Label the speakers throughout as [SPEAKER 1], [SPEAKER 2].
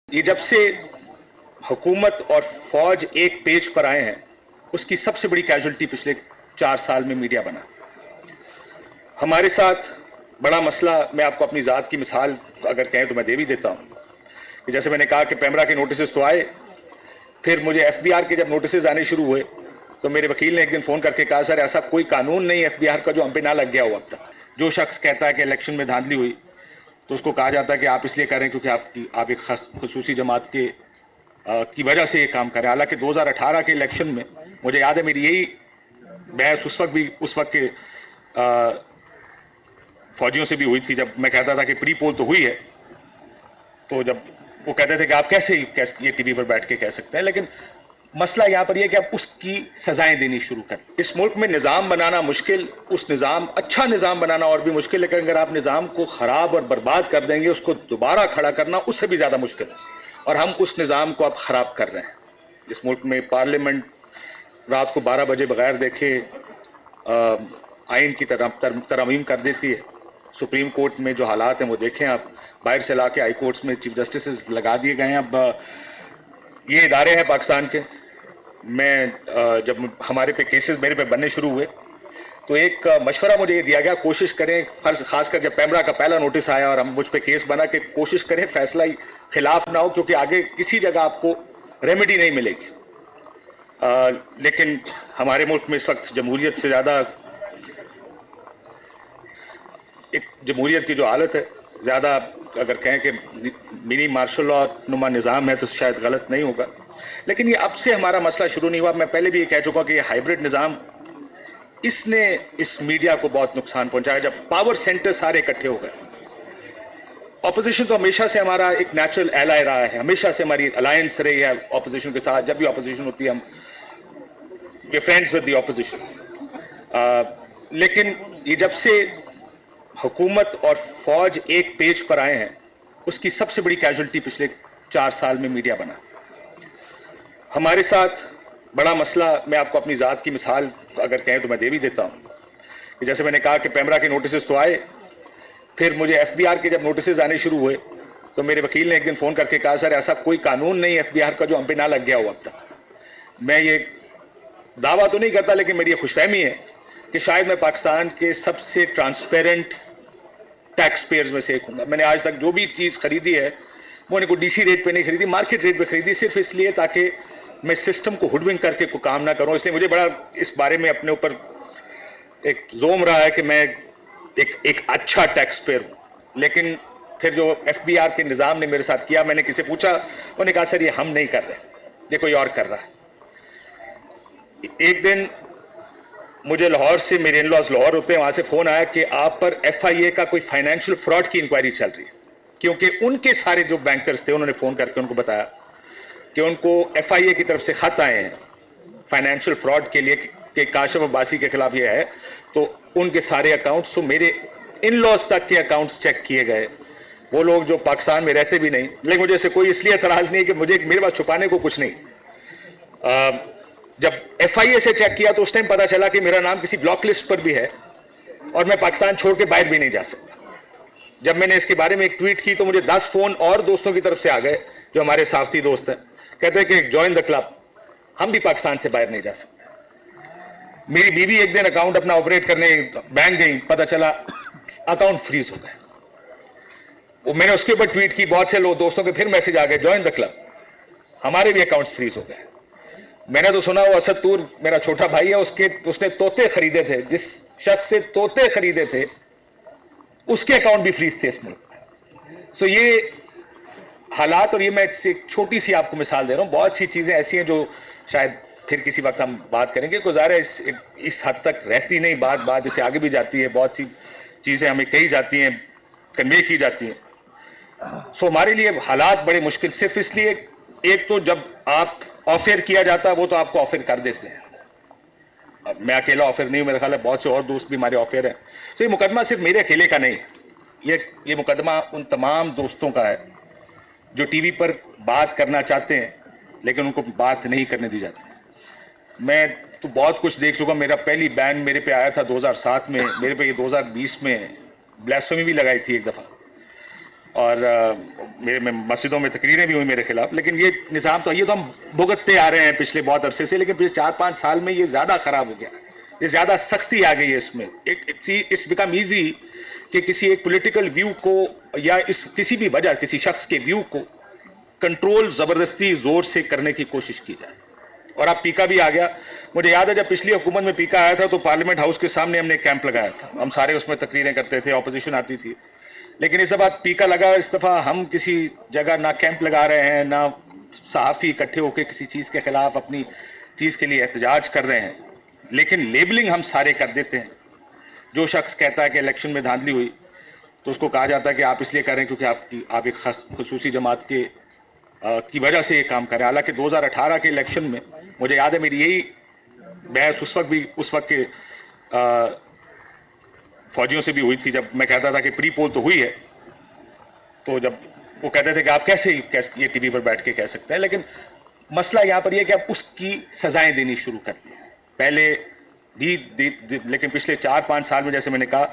[SPEAKER 1] ये जब से हुकूमत और फौज एक पेज पर आए हैं, उसकी सबसे बड़ी कैजुअलिटी पिछले 4 साल में मीडिया बना। हमारे साथ बड़ा मसला, मैं आपको अपनी जात की मिसाल अगर कहें तो मैं दे भी देता हूं कि जैसे मैंने कहा कि पैमरा के नोटिस तो आए, फिर मुझे एफबीआर के जब नोटिस आने शुरू हुए तो मेरे वकील ने एक दिन फोन करके कहा, सर ऐसा कोई कानून नहीं एफबीआर का जो हम पे ना लग गया हो अब तक। जो शख्स कहता है कि इलेक्शन में धांधली हुई तो उसको कहा जाता है कि आप इसलिए कर रहे हैं क्योंकि आप एक खसूसी जमात के की वजह से ये काम करें। हालांकि 2018 के इलेक्शन में मुझे याद है मेरी यही बहस उस वक्त के फौजियों से भी हुई थी, जब मैं कहता था कि प्री पोल तो हुई है, तो जब वो कहते थे कि आप कैसे ये टीवी पर बैठ के कह सकते हैं, लेकिन मसला यहां पर यह कि आप उसकी सजाएं देनी शुरू करें। इस मुल्क में निजाम बनाना मुश्किल, उस निजाम अच्छा निजाम बनाना और भी मुश्किल, लेकिन अगर आप निजाम को खराब और बर्बाद कर देंगे, उसको दोबारा खड़ा करना उससे भी ज्यादा मुश्किल है। और हम उस निजाम को अब खराब कर रहे हैं। इस मुल्क में पार्लियामेंट रात को 12 बजे बगैर देखे आइन की तरमीम कर देती है। सुप्रीम कोर्ट में जो हालात हैं वो देखें आप, बाहर से ला के हाई कोर्ट्स में चीफ जस्टिस लगा दिए गए हैं। अब ये इदारे हैं पाकिस्तान के। मैं जब हमारे पे केसेस मेरे पे बनने शुरू हुए तो एक मशवरा मुझे ये दिया गया, कोशिश करें, खासकर जब पैमरा का पहला नोटिस आया और हम मुझ पे केस बना, कि कोशिश करें फैसला खिलाफ ना हो, क्योंकि आगे किसी जगह आपको रेमेडी नहीं मिलेगी। लेकिन हमारे मुल्क में इस वक्त जमहूरियत से ज्यादा, एक जमहूरियत की जो हालत है, ज्यादा अगर कहें कि मिनी मार्शल लॉ नुमा निज़ाम है तो शायद गलत नहीं होगा। लेकिन ये अब से हमारा मसला शुरू नहीं हुआ। मैं पहले भी ये कह चुका कि ये हाइब्रिड निज़ाम, इसने इस मीडिया को बहुत नुकसान पहुंचाया। जब पावर सेंटर सारे इकट्ठे हो गए, ऑपोजिशन तो हमेशा से हमारा एक नेचुरल एलाय रहा है, हमेशा से हमारी अलायंस रही है ऑपोजिशन के साथ। जब भी ऑपोजिशन होती है हम we friends with the opposition. लेकिन ये जब से हुकूमत और फौज एक पेज पर आए हैं, उसकी सबसे बड़ी कैजुअलिटी पिछले 4 साल में मीडिया बना। हमारे साथ बड़ा मसला, मैं आपको अपनी जात की मिसाल अगर कहें तो मैं दे भी देता हूं कि जैसे मैंने कहा कि पैमरा के नोटिस तो आए, फिर मुझे एफबीआर के जब नोटिस आने शुरू हुए तो मेरे वकील ने एक दिन फोन करके कहा, सर ऐसा कोई कानून नहीं एफबीआर का जो हम पे ना लग गया हो अब तक। मैं ये दावा तो नहीं करता, लेकिन मेरी ये खुशफहमी है कि शायद मैं पाकिस्तान के सबसे ट्रांसपेरेंट टैक्स पेयर्स में से एक हूं। मैंने आज तक जो भी चीज खरीदी है वो कोई डीसी रेट पे नहीं खरीदी, मार्केट रेट पे खरीदी, सिर्फ इसलिए ताकि मैं सिस्टम को हुडविंग करके कोई काम ना करूं। इसलिए मुझे बड़ा इस बारे में अपने ऊपर एक जोम रहा है कि मैं एक अच्छा टैक्स पेयर हूं। लेकिन फिर जो एफबीआर के निजाम ने मेरे साथ किया, मैंने किसी पूछा, उन्होंने कहा सर ये हम नहीं कर रहे, ये कोई और कर रहा है। एक दिन मुझे लाहौर से, मेरे इन लॉज लाहौर होते हैं, वहां से फोन आया कि आप पर एफआईए का कोई फाइनेंशियल फ्रॉड की इंक्वायरी चल रही है। क्योंकि उनके सारे जो बैंकर्स थे, उन्होंने फोन करके उनको बताया कि उनको एफआईए की तरफ से खत आए हैं फाइनेंशियल फ्रॉड के लिए कि काशिफ अब्बासी के खिलाफ ये है। तो उनके सारे अकाउंट्स, तो मेरे इन लॉज तक के अकाउंट्स चेक किए गए। वो लोग जो पाकिस्तान में रहते भी नहीं, लेकिन मुझे ऐसे कोई इसलिए एतराज नहीं कि मेरे पास छुपाने को कुछ नहीं। जब एफआईए से चेक किया तो उस टाइम पता चला कि मेरा नाम किसी ब्लॉक लिस्ट पर भी है और मैं पाकिस्तान छोड़ के बाहर भी नहीं जा सकता। जब मैंने इसके बारे में एक ट्वीट की तो मुझे 10 फोन और दोस्तों की तरफ से आ गए जो हमारे साथी दोस्त हैं, कहते हैं कि ज्वाइन द क्लब, हम भी पाकिस्तान से बाहर नहीं जा सकते। मेरी बीवी एक दिन अकाउंट अपना ऑपरेट करने बैंक गई, पता चला अकाउंट फ्रीज हो गए। वो मैंने उसके ऊपर ट्वीट की, बहुत से लोग दोस्तों के फिर मैसेज आ गए ज्वाइन द क्लब, हमारे भी अकाउंट्स फ्रीज हो गए। मैंने तो सुना वो असद तूर मेरा छोटा भाई है, उसने तोते खरीदे थे, जिस शख्स से तोते खरीदे थे उसके अकाउंट भी फ्रीज थे इस मुल्क में। सो ये हालात, और ये मैं एक छोटी सी आपको मिसाल दे रहा हूं, बहुत सी चीजें ऐसी हैं जो शायद फिर किसी वक्त हम बात करेंगे। गुजारा इस हद तक रहती नहीं, बात इससे आगे भी जाती है, बहुत सी चीजें हमें कही जाती हैं, कन्वे की जाती हैं। सो हमारे लिए हालात बड़े मुश्किल सिर्फ इसलिए, एक तो जब आप ऑफर किया जाता है वो तो आपको ऑफर कर देते हैं। अब मैं अकेला ऑफर नहीं हूं, मेरा ख्याल है बहुत से और दोस्त भी हमारे ऑफर हैं। तो ये मुकदमा सिर्फ मेरे अकेले का नहीं, ये मुकदमा उन तमाम दोस्तों का है जो टीवी पर बात करना चाहते हैं लेकिन उनको बात नहीं करने दी जाती। मैं तो बहुत कुछ देख चुका। मेरा पहली बैन मेरे पे आया था 2007 में, मेरे पे ये 2020 में ब्लास्फेमी भी लगाई थी एक दफा। और मेरे में मस्जिदों में तकरीरें भी हुई मेरे खिलाफ। लेकिन ये निज़ाम तो ये तो हम भुगतते आ रहे हैं पिछले बहुत अरसे से, लेकिन पिछले 4-5 साल में ये ज़्यादा ख़राब हो गया, ये ज़्यादा सख्ती आ गई है इसमें। इट्स बिकम ईजी कि किसी एक पॉलिटिकल व्यू को या इस किसी भी वजह किसी शख्स के व्यू को कंट्रोल ज़बरदस्ती ज़ोर से करने की कोशिश की जाए। और अब पीका भी आ गया। मुझे याद है जब पिछली हुकूमत में पीका आया था तो पार्लियामेंट हाउस के सामने हमने कैंप लगाया था, हम सारे उसमें तकरीरें करते थे, ऑपोजिशन आती थी। लेकिन इस दफा पीका लगा, इस दफा हम किसी जगह ना कैंप लगा रहे हैं, ना सहाफ़ी इकट्ठे होकर किसी चीज़ के खिलाफ अपनी चीज़ के लिए एहतजाज कर रहे हैं, लेकिन लेबलिंग हम सारे कर देते हैं। जो शख्स कहता है कि इलेक्शन में धांधली हुई तो उसको कहा जाता है कि आप इसलिए कर रहे हैं क्योंकि आप एक खसूसी जमात के की वजह से ये काम करें। हालांकि 2018 के इलेक्शन में मुझे याद है मेरी यही बहस उस वक्त के फौजियों से भी हुई थी, जब मैं कहता था कि प्री पोल तो हुई है, तो जब वो कहते थे कि आप कैसे ये टीवी पर बैठ के कह सकते हैं। लेकिन मसला यहां पर यह कि आप उसकी सजाएं देनी शुरू कर दी पहले भी, लेकिन पिछले 4-5 साल में जैसे मैंने कहा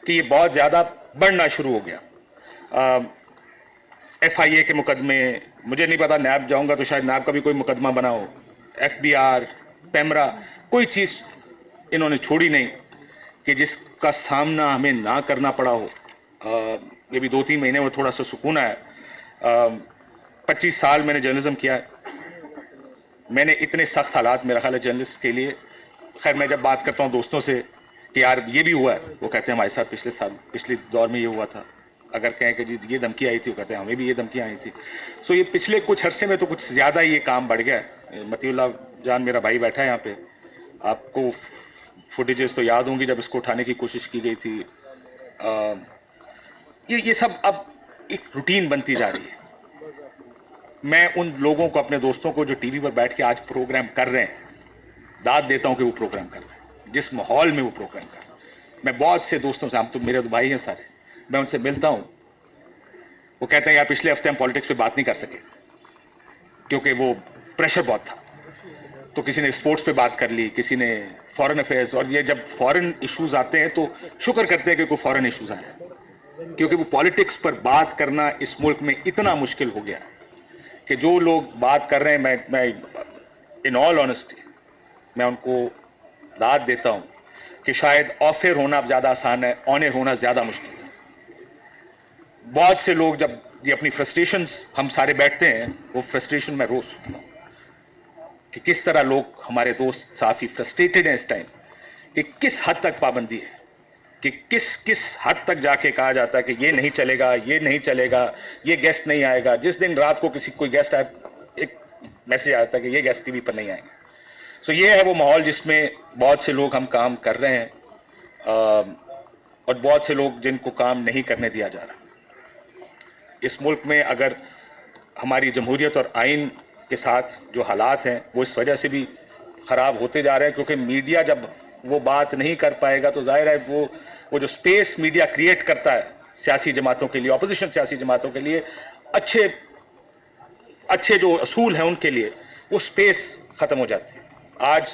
[SPEAKER 1] कि ये बहुत ज्यादा बढ़ना शुरू हो गया। FIA के मुकदमे, मुझे नहीं पता, नैब जाऊंगा तो शायद नैब का भी कोई मुकदमा बना हो, FBR, पेमरा, कोई चीज इन्होंने छोड़ी नहीं कि जिसका सामना हमें ना करना पड़ा हो। ये भी 2-3 महीने में थोड़ा सा सुकून आया। 25 साल मैंने जर्नलिज्म किया है, मैंने इतने सख्त हालात मेरा ख्याल है जर्नलिस्ट के लिए, खैर मैं जब बात करता हूँ दोस्तों से कि यार ये भी हुआ है, वो कहते हैं हमारे साथ पिछले दौर में ये हुआ था। अगर कहें कि जी ये धमकी आई थी, वो कहते हैं हमें भी ये धमकियां आई थी। सो ये पिछले कुछ अरसे में तो कुछ ज्यादा ही ये काम बढ़ गया है। मतीउल्लाह जान मेरा भाई बैठा है यहाँ पे, आपको फुटेजेस तो याद होंगी जब इसको उठाने की कोशिश की गई थी। ये सब अब एक रूटीन बनती जा रही है। मैं उन लोगों को, अपने दोस्तों को जो टीवी पर बैठ के आज प्रोग्राम कर रहे हैं, दाद देता हूं कि वो प्रोग्राम कर रहे हैं, जिस माहौल में वो प्रोग्राम कर रहे हैं। मैं बहुत से दोस्तों से, हम तो मेरे तो भाई हैं सारे, मैं उनसे मिलता हूं, वो कहते हैं यार पिछले हफ्ते हम पॉलिटिक्स पे बात नहीं कर सके क्योंकि वो प्रेशर बहुत था। तो किसी ने स्पोर्ट्स पे बात कर ली, किसी ने फॉरेन अफेयर्स, और ये जब फॉरेन इश्यूज आते हैं तो शुक्र करते हैं कि कोई फॉरेन इश्यूज आए, क्योंकि वो पॉलिटिक्स पर बात करना इस मुल्क में इतना मुश्किल हो गया कि जो लोग बात कर रहे हैं, मैं इन ऑल ऑनेस्टी मैं उनको दाद देता हूं कि शायद ऑफ एयर होना ज्यादा आसान है, ऑन एयर होना ज्यादा मुश्किल है। बहुत से लोग जब ये अपनी फ्रस्ट्रेशंस हम सारे बैठते हैं, वो फ्रस्ट्रेशन मैं रोज सुनता हूं कि किस तरह लोग, हमारे दोस्त काफी फ्रस्ट्रेटेड हैं इस टाइम कि किस हद तक पाबंदी है, कि किस हद तक जाके कहा जाता है कि ये नहीं चलेगा, ये नहीं चलेगा, ये गेस्ट नहीं आएगा। जिस दिन रात को कोई गेस्ट आए, एक मैसेज आता है कि ये गेस्ट टीवी पर नहीं आएंगे। सो ये है वो माहौल जिसमें बहुत से लोग हम काम कर रहे हैं, और बहुत से लोग जिनको काम नहीं करने दिया जा रहा। इस मुल्क में अगर हमारी जमहूरियत और आइन के साथ जो हालात हैं वो इस वजह से भी खराब होते जा रहे हैं, क्योंकि मीडिया जब वो बात नहीं कर पाएगा तो जाहिर है वो जो स्पेस मीडिया क्रिएट करता है सियासी जमातों के लिए, ऑपोजिशन सियासी जमातों के लिए, अच्छे जो असूल हैं उनके लिए, वो स्पेस खत्म हो जाती है। आज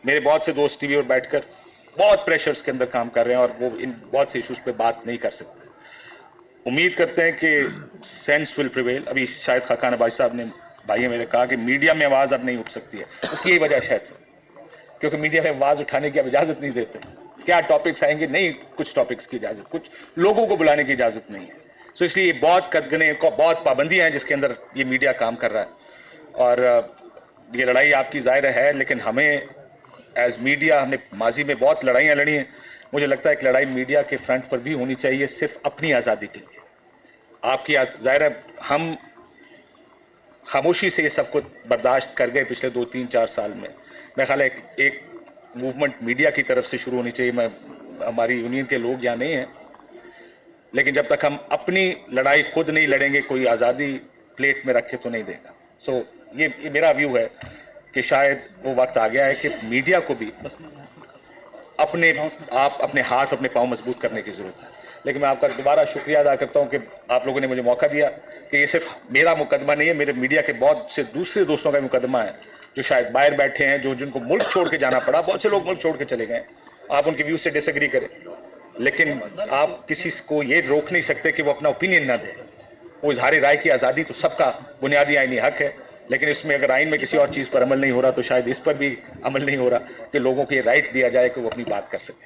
[SPEAKER 1] मेरे बहुत से दोस्त टीवी पर बैठकर बहुत प्रेशर्स के अंदर काम कर रहे हैं और वो इन बहुत से इश्यूज पे बात नहीं कर सकते। उम्मीद करते हैं कि सेंस विल प्रिवेल। अभी शायद खाकान अब्बासी साहब ने, भाई मेरे, कहा कि मीडिया में आवाज अब नहीं उठ सकती है, उसकी यही वजह शायद से, क्योंकि मीडिया में आवाज उठाने की अब इजाजत नहीं देते। क्या टॉपिक्स आएंगे, नहीं, कुछ टॉपिक्स की इजाजत, कुछ लोगों को बुलाने की इजाजत नहीं है। सो इसलिए बहुत कदगने, बहुत पाबंदियां हैं जिसके अंदर ये मीडिया काम कर रहा है। और ये लड़ाई आपकी जाहिर है, लेकिन हमें एज मीडिया, हमने माजी में बहुत लड़ाइयां लड़ी हैं। मुझे लगता है कि लड़ाई मीडिया के फ्रंट पर भी होनी चाहिए, सिर्फ अपनी आज़ादी के लिए। आपकी जाहिर है, हम खामोशी से ये सब कुछ बर्दाश्त कर गए पिछले 2-3-4 साल में। मेरा ख्याल है एक मूवमेंट मीडिया की तरफ से शुरू होनी चाहिए। हमारी यूनियन के लोग यहाँ नहीं हैं, लेकिन जब तक हम अपनी लड़ाई खुद नहीं लड़ेंगे, कोई आज़ादी प्लेट में रखे तो नहीं देगा। सो ये मेरा व्यू है कि शायद वो वक्त आ गया है कि मीडिया को भी अपने हाथ, अपने पांव मजबूत करने की जरूरत है। लेकिन मैं आपका दोबारा शुक्रिया अदा करता हूं कि आप लोगों ने मुझे मौका दिया, कि ये सिर्फ मेरा मुकदमा नहीं है, मेरे मीडिया के बहुत से दूसरे दोस्तों का मुकदमा है जो शायद बाहर बैठे हैं, जिनको मुल्क छोड़ के जाना पड़ा। बहुत से लोग मुल्क छोड़ के चले गए। आप उनके व्यू से डिसएग्री करें, लेकिन आप किसी को ये रोक नहीं सकते कि वो अपना ओपिनियन ना दे। वो इजहार राय की आज़ादी तो सबका बुनियादी आईनी हक है, लेकिन इसमें अगर आइन में किसी और चीज़ पर अमल नहीं हो रहा तो शायद इस पर भी अमल नहीं हो रहा कि लोगों को ये राइट दिया जाए कि वो अपनी बात कर सकें।